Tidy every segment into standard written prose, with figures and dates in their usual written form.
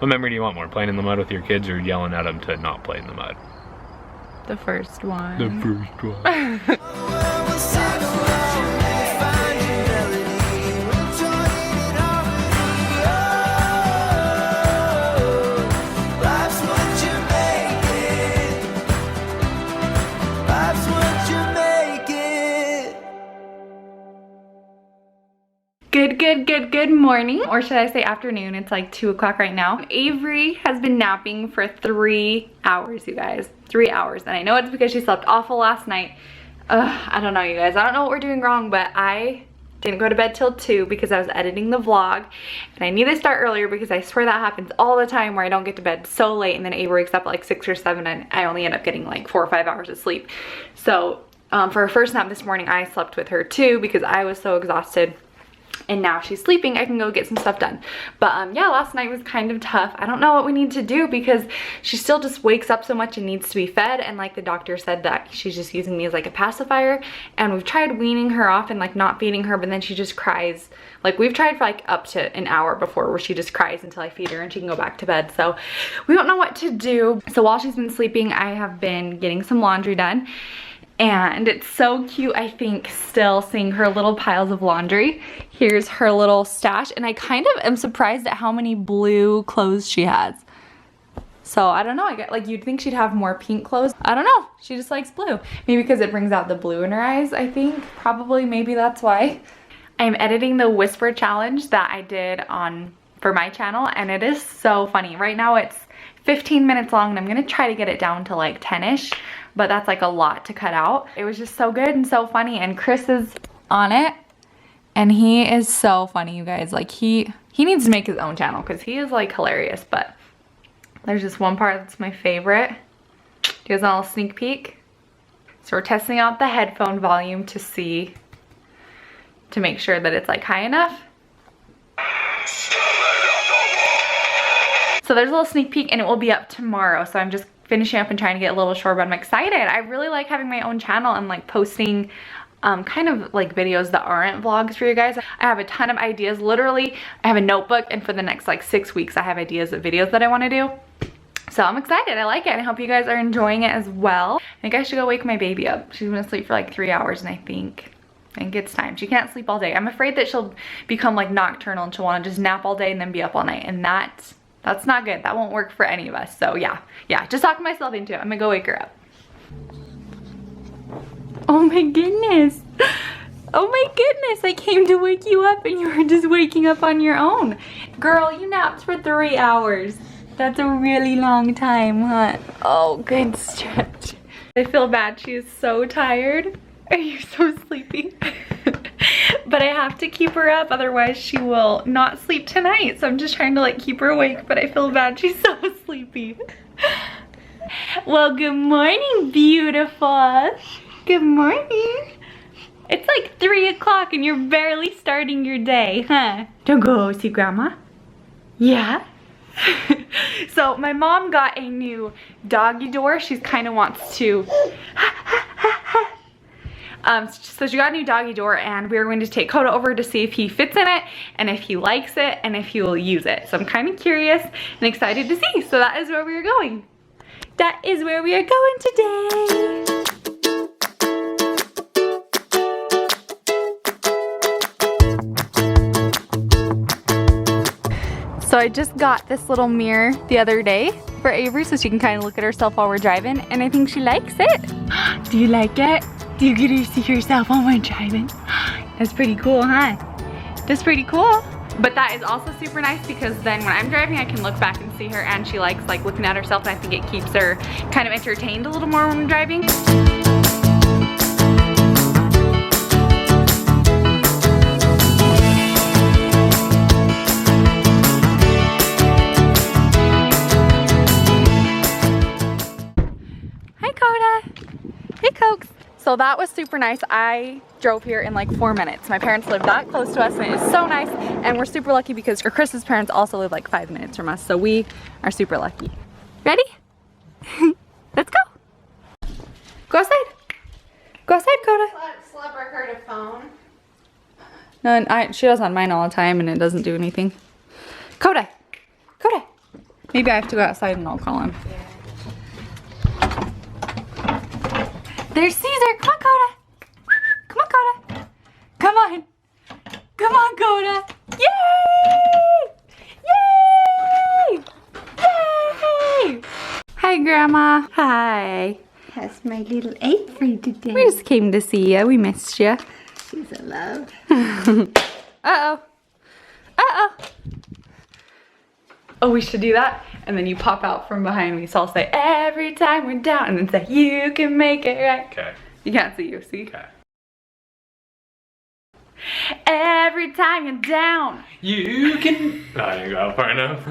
What memory do you want more? Playing in the mud with your kids or yelling at them to not play in the mud? The first one. The first one. Good morning, or should I say afternoon. It's like 2 o'clock right now. Avery has been napping for 3 hours, you guys. 3 hours, and I know it's because she slept awful last night. I don't know, you guys. I don't know what we're doing wrong, but I didn't go to bed till 2 because I was editing the vlog, and I need to start earlier because I swear that happens all the time where I don't get to bed so late, and then Avery wakes up at like 6 or 7, and I only end up getting like 4 or 5 hours of sleep. So for her first nap this morning, I slept with her too because I was so exhausted. And now she's sleeping, I can go get some stuff done. But yeah, last night was kind of tough. I don't know what we need to do because she still just wakes up so much and needs to be fed. And like the doctor said, that she's just using me as like a pacifier. And we've tried weaning her off and like not feeding her, but then she just cries. Like we've tried for like up to an hour before where she just cries until I feed her and she can go back to bed. So we don't know what to do. So while she's been sleeping, I have been getting some laundry done. And it's so cute, I think, still seeing her little piles of laundry. Here's her little stash, and I kind of am surprised at how many blue clothes she has. So I don't know, I get like you'd think she'd have more pink clothes. I don't know, she just likes blue. Maybe because it brings out the blue in her eyes, I think. Probably, maybe that's why. I'm editing the whisper challenge that I did for my channel, and it is so funny. Right now it's 15 minutes long, and I'm gonna try to get it down to like 10-ish. But that's like a lot to cut out. It was just so good and so funny, and Chris is on it, and he is so funny, you guys. Like he needs to make his own channel because he is like hilarious. But there's just one part that's my favorite. Do you guys want a little sneak peek? So we're testing out the headphone volume to make sure that it's like high enough. So there's a little sneak peek, and it will be up tomorrow. So I'm just finishing up and trying to get a little short, but I'm excited. I really like having my own channel and like posting kind of like videos that aren't vlogs for you guys. I have a ton of ideas. Literally, I have a notebook, and for the next like 6 weeks, I have ideas of videos that I want to do. So I'm excited. I like it, and I hope you guys are enjoying it as well. I think I should go wake my baby up. She's gonna sleep for like 3 hours, and I think it's time. She can't sleep all day. I'm afraid that she'll become like nocturnal and she'll want to just nap all day and then be up all night, and that's not good. That won't work for any of us. So yeah, just talking myself into it. I'm gonna go wake her up. Oh my goodness. Oh my goodness, I came to wake you up and you were just waking up on your own. Girl, you napped for 3 hours. That's a really long time, huh? Oh, good stretch. I feel bad, she is so tired. Are you so sleepy? But I have to keep her up, otherwise she will not sleep tonight. So I'm just trying to like keep her awake, but I feel bad, she's so sleepy. Well, good morning, beautiful. Good morning. It's like 3 o'clock and you're barely starting your day, huh? Don't go see grandma. Yeah? So my mom got a new doggy door. She's kind of wants to so she got a new doggy door, and we're going to take Coda over to see if he fits in it and if he likes it and if he will use it. So I'm kind of curious and excited to see. So that is where we are going. That is where we are going today. So I just got this little mirror the other day for Avery so she can kind of look at herself while we're driving, and I think she likes it. Do you like it? Do you get to see yourself while we're driving? That's pretty cool, huh? That's pretty cool. But that is also super nice because then when I'm driving, I can look back and see her, and she likes like looking at herself, and I think it keeps her kind of entertained a little more when I'm driving. So that was super nice. I drove here in like 4 minutes. My parents live that close to us, and it is so nice. And we're super lucky because Chris's parents also live like 5 minutes from us. So we are super lucky. Ready? Let's go. Go outside. Go outside, Coda. Slubber heard a phone. No, she does on mine all the time and it doesn't do anything. Coda. Coda. Maybe I have to go outside and I'll call him. There's Caesar. Come on, Coda. Come on, Coda. Come on. Come on, Coda. Yay! Yay! Yay! Hi, Grandma. Hi. That's my little Avery today. We just came to see you. We missed you. She's a love. Uh-oh. Uh-oh. Oh, we should do that. And then you pop out from behind me. So I'll say, every time we're down. And then say, you can make it right. Okay. You can't see you, see? Okay. Every time you're down. You can. Oh, I didn't go far enough.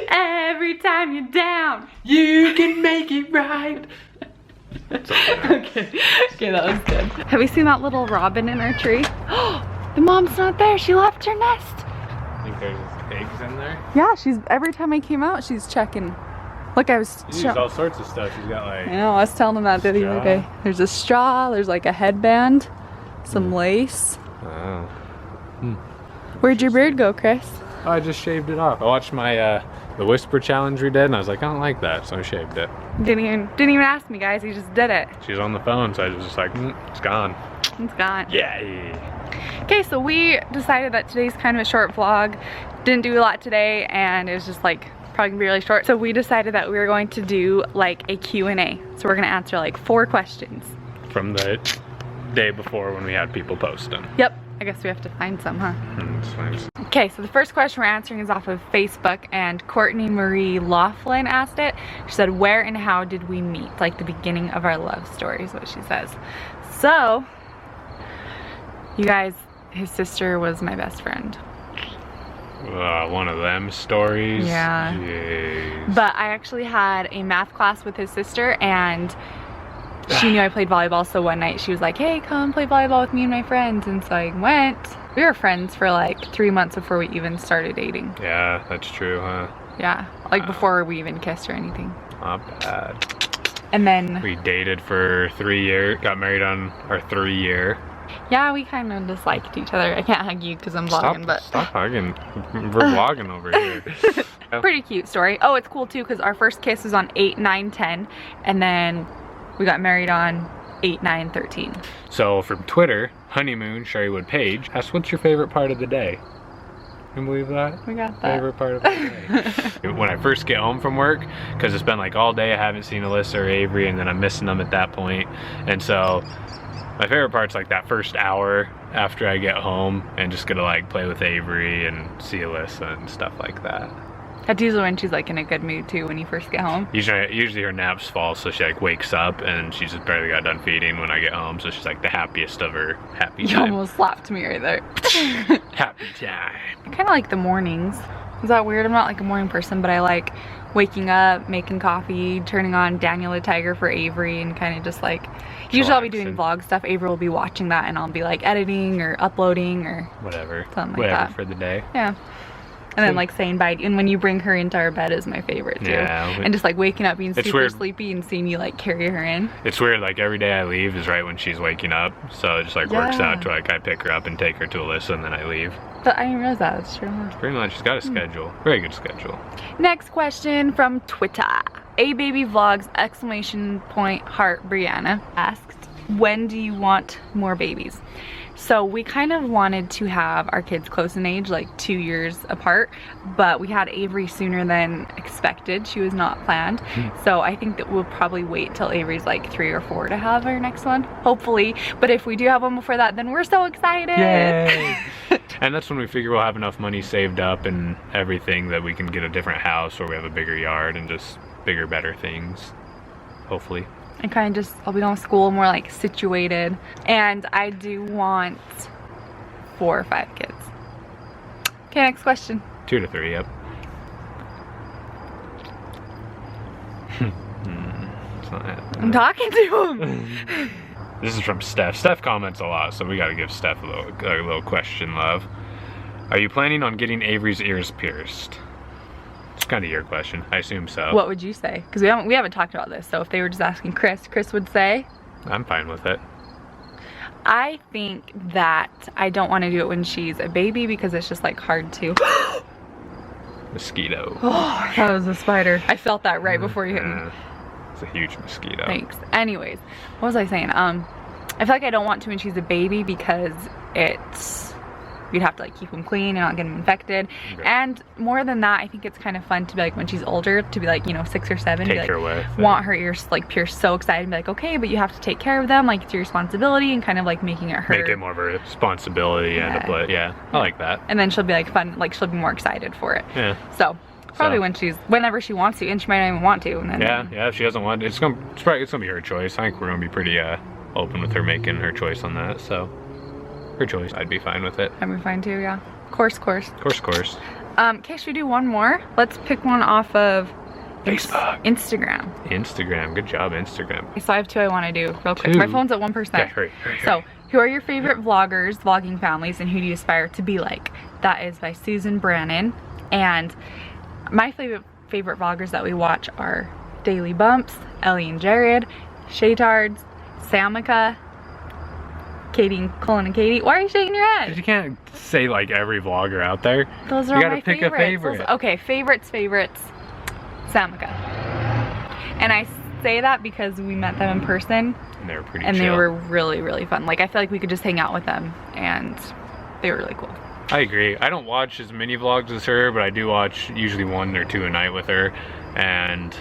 Every time you're down. You can make it right. Okay. Okay, that was good. Have you seen that little robin in our tree? The mom's not there. She left her nest. I think there's eggs in there. Yeah, every time I came out, she's checking. Look, I was. She's used all sorts of stuff. She's got like. I know. I was telling them that the other day. There's a straw. There's like a headband, some lace. Oh. Where'd your beard go, Chris? Oh, I just shaved it off. I watched my the whisper challenge we did, and I was like, I don't like that, so I shaved it. Didn't even ask me, guys. He just did it. She was on the phone, so I was just like, it's gone. It's gone. Yeah. Okay, so we decided that today's kind of a short vlog. Didn't do a lot today, and it was just like probably gonna be really short. So we decided that we were going to do like a Q&A. So we're gonna answer like 4 questions. From the day before when we had people post them. Yep. I guess we have to find some, huh? It's fine. Okay, so the first question we're answering is off of Facebook, and Courtney Marie Laughlin asked it. She said, where and how did we meet? Like the beginning of our love story is what she says. So, you guys, his sister was my best friend. One of them stories. Yeah. Jeez. But I actually had a math class with his sister, and she knew I played volleyball, so one night she was like, hey, come play volleyball with me and my friends. And so I went. We were friends for like 3 months before we even started dating. Yeah, that's true, huh? Yeah, like before we even kissed or anything. Not bad. And then We dated for 3 years, got married on our 3 year. yeah, we kind of disliked each other. I can't hug you because I'm vlogging, but Stop hugging. We're vlogging over here. pretty cute story. Oh, it's cool too because our first kiss was on 8, 9, 10, and then we got married on 8, 9, 13. So from Twitter, Honeymoon Sherrywood Page asked, what's your favorite part of the day? Can you believe that? We got that. Favorite part of the day. When I first get home from work, because it's been like all day I haven't seen Alyssa or Avery, and then I'm missing them at that point. And so my favorite part's like that first hour after I get home and just gonna like play with Avery and see Alyssa and stuff like that. That's usually when she's like in a good mood too when you first get home. Usually her naps fall, so she like wakes up and she's just barely got done feeding when I get home, so she's like the happiest of her happy You time. almost slapped me right there. Happy time. I kind of like the mornings. Is that weird? I'm not like a morning person, but I like waking up, making coffee, turning on Daniel the Tiger for Avery, and kind of just like, usually I'll be doing vlog stuff. Avery will be watching that, and I'll be like editing or uploading or Whatever. something like that. For the day. Yeah. And then like saying bye, and when you bring her into our bed is my favorite too. Yeah. And just like waking up being super weird. sleepy and seeing you like carry her in. It's weird, like every day I leave is right when she's waking up, so it just like works Yeah. out to like I pick her up and take her to Alyssa and then I leave. But I didn't realize that. That's true. Pretty much, she's got a schedule. Very good schedule. Next question from Twitter. A baby vlogs exclamation point heart Brianna asked, when do you want more babies? So we kind of wanted to have our kids close in age, like 2 years apart, but we had Avery sooner than expected. She was not planned. So I think that we'll probably wait till Avery's like 3 or 4 to have our next one, hopefully. But if we do have one before that, then we're so excited. Yay! And that's when we figure we'll have enough money saved up and everything that we can get a different house where we have a bigger yard and just bigger, better things, hopefully. And kind of just, I'll be done with school, more like situated. And I do want 4 or 5 kids. Okay, next question. 2 to 3, yep. It's not happening. I'm talking to him. This is from Steph. Steph comments a lot, so we gotta give Steph a little question, love. Are you planning on getting Avery's ears pierced? It's kind of your question. I assume so. What would you say? Because we haven't talked about this. So if they were just asking Chris would say, I'm fine with it. I think that I don't want to do it when she's a baby because it's just like hard to. mosquito. Oh, that was a spider. I felt that right before you hit me. It's a huge mosquito. Thanks. Anyways, what was I saying? I feel like I don't want to when she's a baby because you'd have to like keep them clean and not get them infected. Okay. And more than that, I think it's kind of fun to be like when she's older, to be like, you know, 6 or 7, take be her like, with, want her ears like pure so excited and be like, okay, but you have to take care of them, like it's your responsibility, and kind of like making it her. Make it more of a responsibility and a play. Yeah, I like that. And then she'll be like fun, like she'll be more excited for it. Yeah. So probably whenever she wants to, and she might not even want to. And then yeah, if she doesn't want, it's gonna be her choice. I think we're gonna be pretty open with her making her choice on that. So her choice, I'd be fine with it. I'd be fine too. Yeah. Course. Okay, should we do one more? Let's pick one off of Facebook. Instagram. Good job, Instagram. So I have 2 I want to do real quick. My phone's at 1%. Okay, hurry. So, who are your favorite vloggers, vlogging families, and who do you aspire to be like? That is by Susan Brannon. And my favorite vloggers that we watch are Daily Bumps, Ellie and Jared, Shaytards, Samika, Colin and Katie. Why are you shaking your head? Because you can't say like every vlogger out there. Those are all my favorites. You gotta pick a favorite. Okay, favorites. Samika. And I say that because we met them in person. And they were pretty chill. They were really, really fun. Like I feel like we could just hang out with them and they were really cool. I agree. I don't watch as many vlogs as her, but I do watch usually 1 or 2 a night with her. And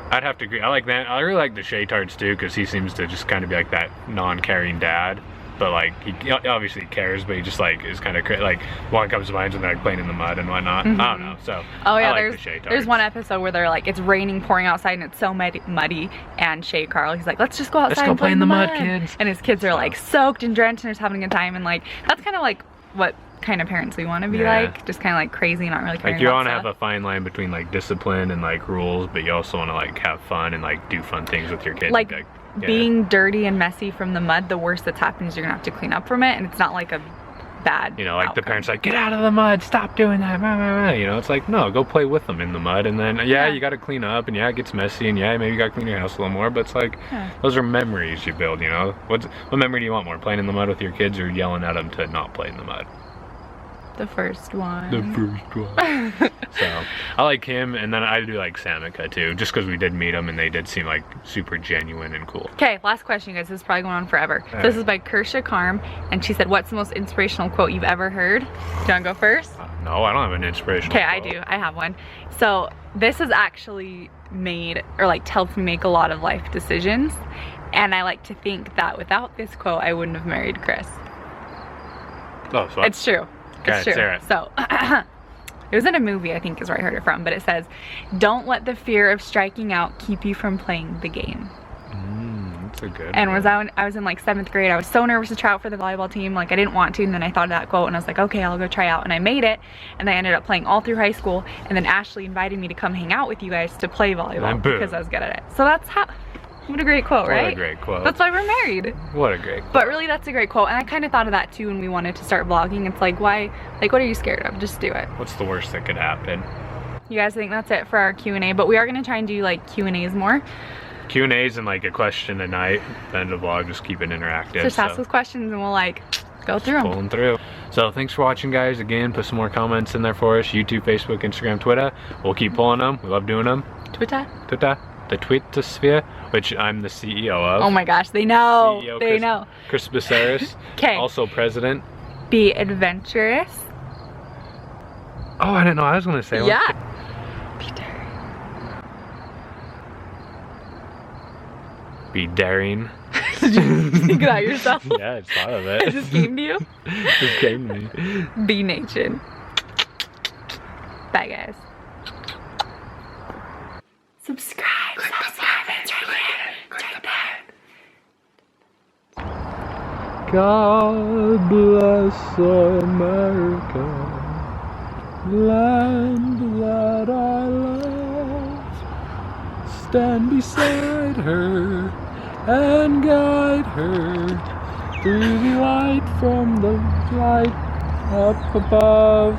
I'd have to agree. I like that. I really like the Shaytards too, because he seems to just kind of be like that non-caring dad. But like he obviously cares, but he just like is kind of like one comes to mind when they're like playing in the mud and whatnot. I don't know. So I like the Shaytards. There's one episode where they're like it's raining, pouring outside, and it's so muddy. And Shay Carl, he's like, let's just go outside. Let's go play in the mud, kids. And his kids are like soaked and drenched and just having a good time. And like that's kind of like what kind of parents we want to be like, just kind of like crazy, not really caring. Like you want to have a fine line between like discipline and like rules, but you also want to like have fun and like do fun things with your kids. Like being dirty and messy from the mud, the worst that's happened is you're gonna have to clean up from it, and it's not like a bad, you know, like outcome. The parents like, get out of the mud, stop doing that, you know, it's like, no, go play with them in the mud, and then you got to clean up, and it gets messy, and maybe you got to clean your house a little more, but it's like those are memories you build, you know. What memory do you want more, playing in the mud with your kids or yelling at them to not play in the mud? The first one. So I like him, and then I do like Samika too, just because we did meet them and they did seem like super genuine and cool. Okay, last question, guys. This is probably going on forever. This is by Kersha Karm, and she said, what's the most inspirational quote you've ever heard? Do you want to go first? No, I don't have an inspirational quote. I do. I have one. So this has actually made, or like helped me make a lot of life decisions, and I like to think that without this quote, I wouldn't have married Chris. Oh, so it's true. It's true. Sarah. So, it was in a movie, I think is where I heard it from, but it says, don't let the fear of striking out keep you from playing the game. That's a good and one. I was in like 7th grade, I was so nervous to try out for the volleyball team, like I didn't want to, and then I thought of that quote and I was like, okay, I'll go try out, and I made it, and I ended up playing all through high school, and then Ashley invited me to come hang out with you guys to play volleyball because I was good at it. So that's how, what a great quote, right? What a great quote. That's why we're married. What a great quote. But really, that's a great quote. And I kind of thought of that too when we wanted to start vlogging. It's like, why, like, what are you scared of? Just do it. What's the worst that could happen? You guys think that's it for our Q&A, but we are going to try and do like Q&As more. Q&As and like a question a night, then the vlog, just keep it interactive. Just ask us questions and we'll like go through them. Pull them through. So thanks for watching, guys. Again, put some more comments in there for us. YouTube, Facebook, Instagram, Twitter. We'll keep pulling them. We love doing them. Twitter. The Twitter sphere, which I'm the CEO of. Oh my gosh, they know. CEO they know. Chris Beseris. Okay. Also president. Be adventurous. Oh, I didn't know. I was going to say yeah. Be daring. Did you think of that yourself? Yeah, I just thought of it. It just came to you? It just came to me. Be nation. Bye, guys. Subscribe. It's right there. God bless America, land that I love. Stand beside her and guide her through the light from the light up above.